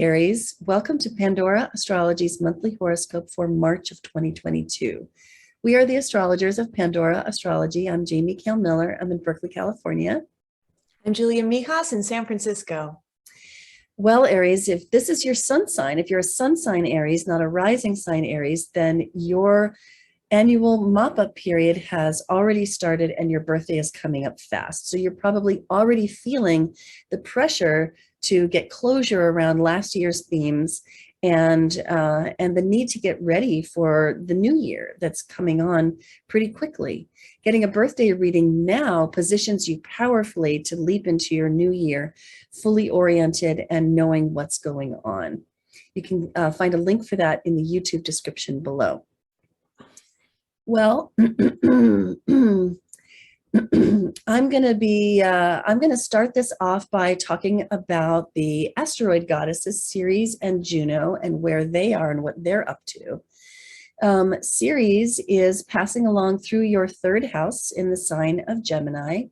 Aries. Welcome to Pandora Astrology's monthly horoscope for March of 2022. We are the astrologers of Pandora Astrology. I'm Jamie Kale Miller. I'm in Berkeley, California. I'm Julia Mijas in San Francisco. Well, Aries, if this is your sun sign, if you're a sun sign Aries, not a rising sign Aries, then your annual mop-up period has already started and your birthday is coming up fast. So you're probably already feeling the pressure to get closure around last year's themes and the need to get ready for the new year that's coming on pretty quickly. Getting a birthday reading now positions you powerfully to leap into your new year, fully oriented and knowing what's going on. You can find a link for that in the YouTube description below. Well, I'm going to start this off by talking about the asteroid goddesses, Ceres and Juno, and where they are and what they're up to. Ceres is passing along through your third house in the sign of Gemini.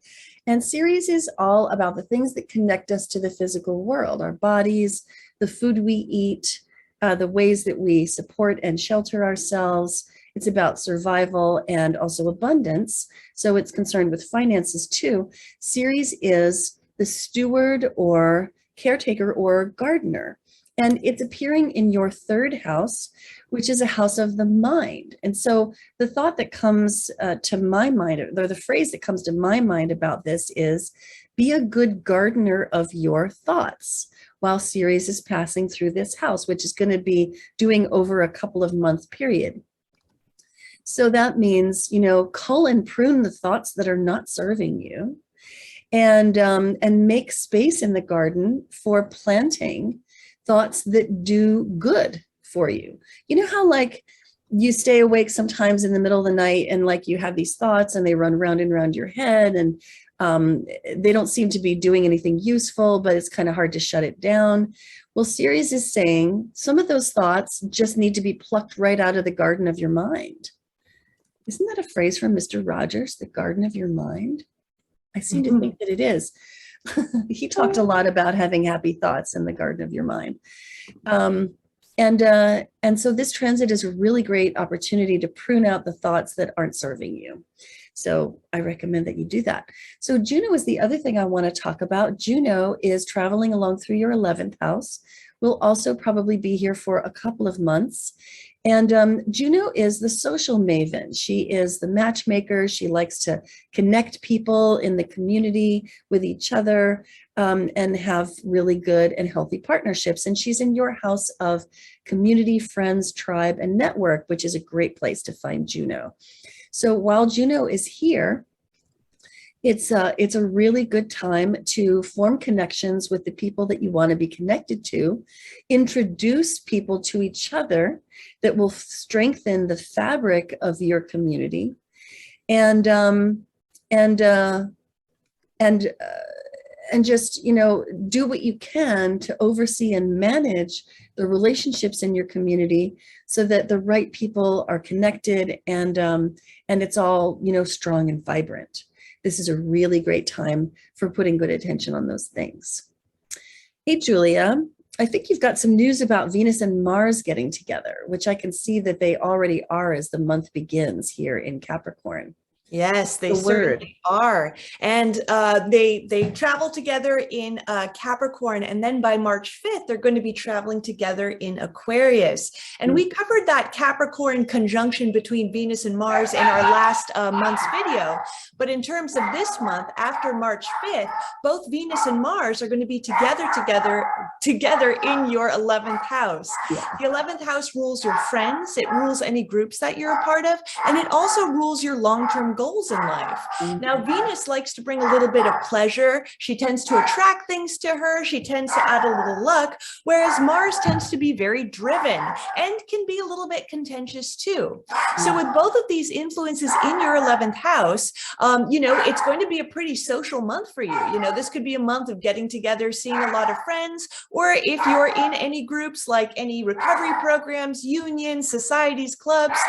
And Ceres is all about the things that connect us to the physical world, our bodies, the food we eat, the ways that we support and shelter ourselves. It's about survival and also abundance. So it's concerned with finances too. Ceres is the steward or caretaker or gardener. And it's appearing in your third house, which is a house of the mind. And so the thought that comes to my mind, or the phrase that comes to my mind about this is, be a good gardener of your thoughts while Ceres is passing through this house, which is going to be doing over a couple of month period. So that means, cull and prune the thoughts that are not serving you, and make space in the garden for planting thoughts that do good for you. You know how you stay awake sometimes in the middle of the night and you have these thoughts and they run round and round your head and they don't seem to be doing anything useful, but it's kind of hard to shut it down. Well, Ceres is saying some of those thoughts just need to be plucked right out of the garden of your mind. Isn't that a phrase from Mr. Rogers, the garden of your mind? I seem to think that it is. He talked a lot about having happy thoughts in the garden of your mind. And so this transit is a really great opportunity to prune out the thoughts that aren't serving you. So I recommend that you do that. So Juno is the other thing I want to talk about. Juno is traveling along through your 11th house. Will also probably be here for a couple of months. And Juno is the social maven. She is the matchmaker. She likes to connect people in the community with each other and have really good and healthy partnerships. And she's in your house of community, friends, tribe, and network, which is a great place to find Juno. So while Juno is here, it's a really good time to form connections with the people that you want to be connected to, introduce people to each other that will strengthen the fabric of your community, and just do what you can to oversee and manage the relationships in your community so that the right people are connected and it's all strong and vibrant. This is a really great time for putting good attention on those things. Hey, Julia, I think you've got some news about Venus and Mars getting together, which I can see that they already are as the month begins here in Capricorn. Yes, they certainly are. And they travel together in Capricorn. And then by March 5th, they're going to be traveling together in Aquarius. And we covered that Capricorn conjunction between Venus and Mars in our last month's video. But in terms of this month, after March 5th, both Venus and Mars are going to be together in your 11th house. Yeah. The 11th house rules your friends. It rules any groups that you're a part of. And it also rules your long-term goals in life. Now, Venus likes to bring a little bit of pleasure. She tends to attract things to her. She tends to add a little luck, whereas Mars tends to be very driven and can be a little bit contentious too. So with both of these influences in your 11th house, it's going to be a pretty social month for you. This could be a month of getting together, seeing a lot of friends, or if you're in any groups like any recovery programs, unions, societies, clubs,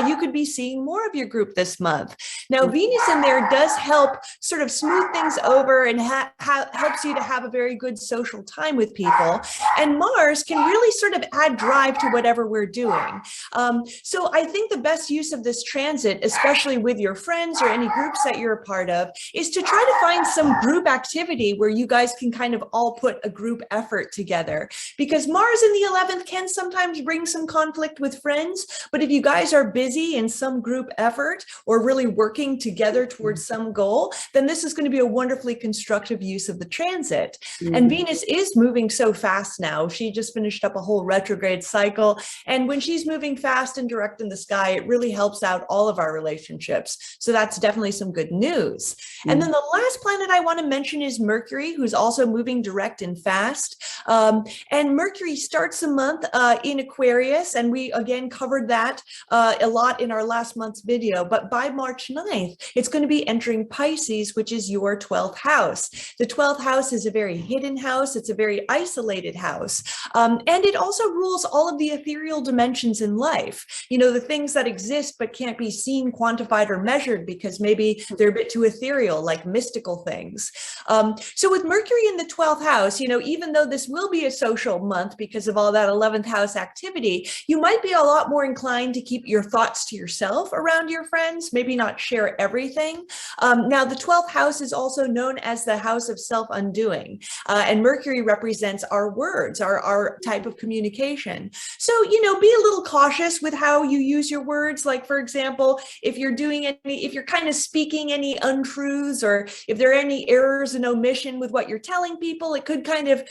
you could be seeing more of your group this month. Now, Venus in there does help sort of smooth things over and helps you to have a very good social time with people. And Mars can really sort of add drive to whatever we're doing. So I think the best use of this transit, especially with your friends or any groups that you're a part of, is to try to find some group activity where you guys can kind of all put a group effort together. Because Mars in the 11th can sometimes bring some conflict with friends, but if you guys are busy in some group effort or really working together towards some goal, then this is going to be a wonderfully constructive use of the transit. And Venus is moving so fast now. She just finished up a whole retrograde cycle. And when she's moving fast and direct in the sky, it really helps out all of our relationships. So that's definitely some good news. And then the last planet I want to mention is Mercury, who's also moving direct and fast. And Mercury starts the month in Aquarius, and we again covered that a lot in our last month's video. But by March 9th, it's going to be entering Pisces, which is your 12th house. The 12th house is a very hidden house. It's a very isolated house. And it also rules all of the ethereal dimensions in life. You know, the things that exist but can't be seen, quantified, or measured because maybe they're a bit too ethereal, like mystical things. So with Mercury in the 12th house, you know, even though this will be a social month because of all that 11th house activity, you might be a lot more inclined to keep your thoughts to yourself around your friends, maybe not share everything. Now, the 12th house is also known as the house of self-undoing, and Mercury represents our words, our type of communication. So, you know, be a little cautious with how you use your words. Like, for example, if you're kind of speaking any untruths, or if there are any errors and omission with what you're telling people, it could kind of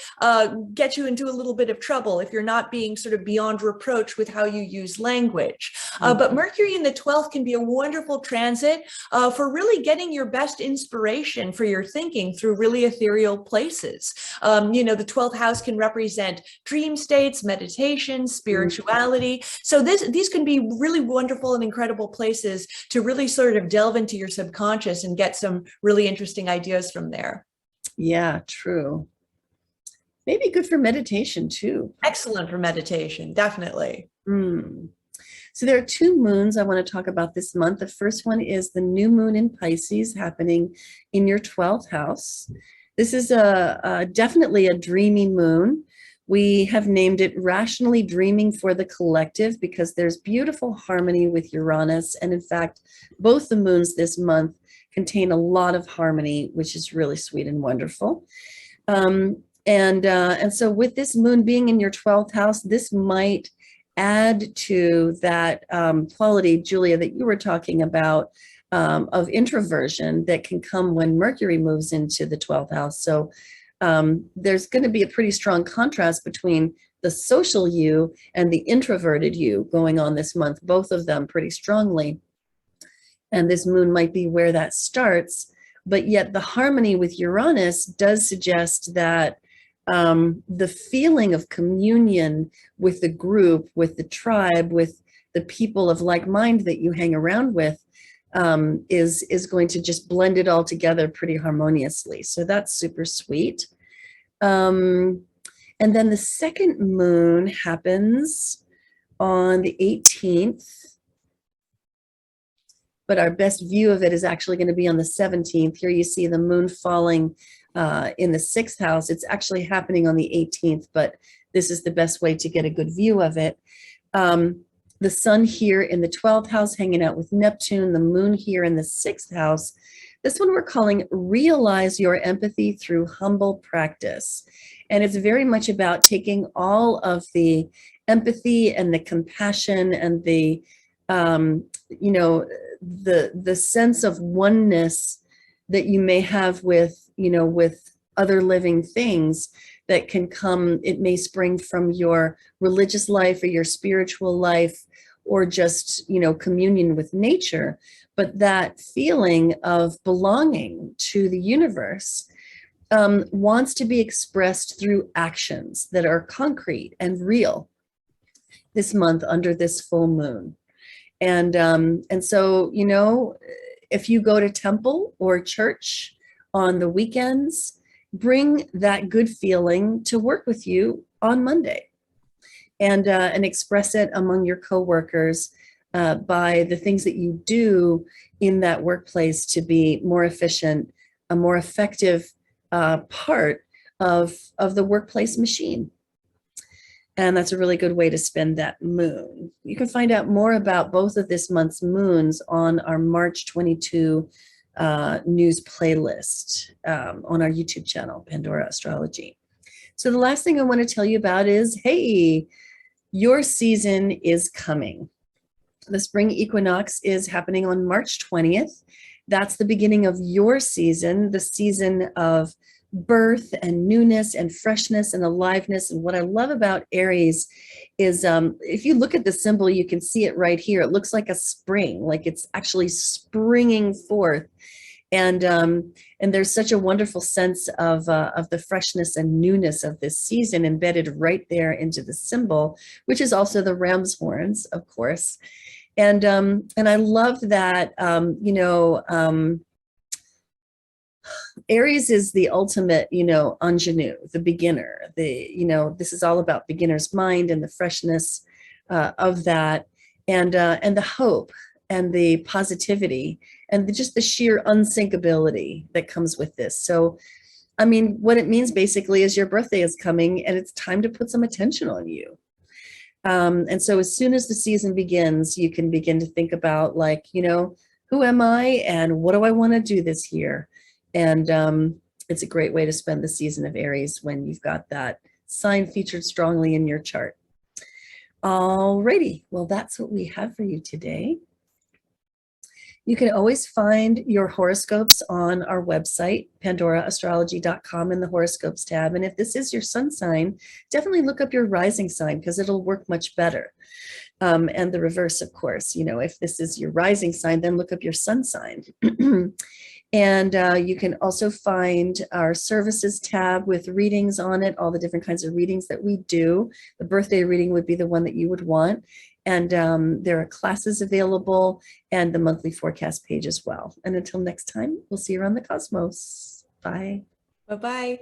get you into a little bit of trouble if you're not being sort of beyond reproach with how you use language. But Mercury in the 12th can be a wonderful transit for really getting your best inspiration for your thinking through really ethereal places. You know, the 12th house can represent dream states, meditation, spirituality. So these can be really wonderful and incredible places to really sort of delve into your subconscious and get some really interesting ideas from there. Yeah, true. Maybe good for meditation too. Excellent for meditation, definitely. So there are two moons I want to talk about this month. The first one is the new moon in Pisces happening in your 12th house. This is definitely a dreamy moon. We have named it Rationally Dreaming for the Collective because there's beautiful harmony with Uranus. And in fact, both the moons this month contain a lot of harmony, which is really sweet and wonderful. And so with this moon being in your 12th house, this might add to that quality, Julia, that you were talking about of introversion that can come when Mercury moves into the 12th house. So there's going to be a pretty strong contrast between the social you and the introverted you going on this month, both of them pretty strongly. And this moon might be where that starts, but yet the harmony with Uranus does suggest that the feeling of communion with the group, with the tribe, with the people of like mind that you hang around with is going to just blend it all together pretty harmoniously. So that's super sweet. And then the second moon happens on the 18th. But our best view of it is actually going to be on the 17th. Here you see the moon falling in the 6th house. It's actually happening on the 18th, but this is the best way to get a good view of it. The sun here in the 12th house hanging out with Neptune, the moon here in the 6th house. This one we're calling Realize Your Empathy Through Humble Practice. And it's very much about taking all of the empathy and the compassion and the, you know, the sense of oneness that you may have with, you know, with other living things that can come. It may spring from your religious life or your spiritual life or just, you know, communion with nature. But that feeling of belonging to the universe wants to be expressed through actions that are concrete and real this month under this full moon. And so, you know, if you go to temple or church on the weekends, bring that good feeling to work with you on Monday and express it among your coworkers. by the things that you do in that workplace to be more efficient, a more effective part of the workplace machine. And that's a really good way to spend that moon. You can find out more about both of this month's moons on our March 22 news playlist on our YouTube channel, Pandora Astrology. So the last thing I want to tell you about is, hey, your season is coming. The spring equinox is happening on March 20th. That's the beginning of your season, the season of birth and newness and freshness and aliveness. And what I love about Aries is if you look at the symbol, you can see it right here. It looks like a spring, like it's actually springing forth. And there's such a wonderful sense of the freshness and newness of this season embedded right there into the symbol, which is also the ram's horns, of course. And I love that, Aries is the ultimate, ingenue, the beginner. This is all about beginner's mind and the freshness of that, and the hope and the positivity and just the sheer unsinkability that comes with this. So, I mean, what it means basically is your birthday is coming and it's time to put some attention on you. And so as soon as the season begins, you can begin to think about like, who am I and what do I want to do this year? And it's a great way to spend the season of Aries when you've got that sign featured strongly in your chart. Alrighty, well, that's what we have for you today. You can always find your horoscopes on our website, pandoraastrology.com, in the horoscopes tab. And if this is your sun sign, definitely look up your rising sign because it'll work much better. And the reverse, of course, if this is your rising sign, then look up your sun sign. And you can also find our services tab with readings on it, all the different kinds of readings that we do. The birthday reading would be the one that you would want. And there are classes available and the monthly forecast page as well. And until next time, we'll see you around the cosmos. Bye. Bye-bye.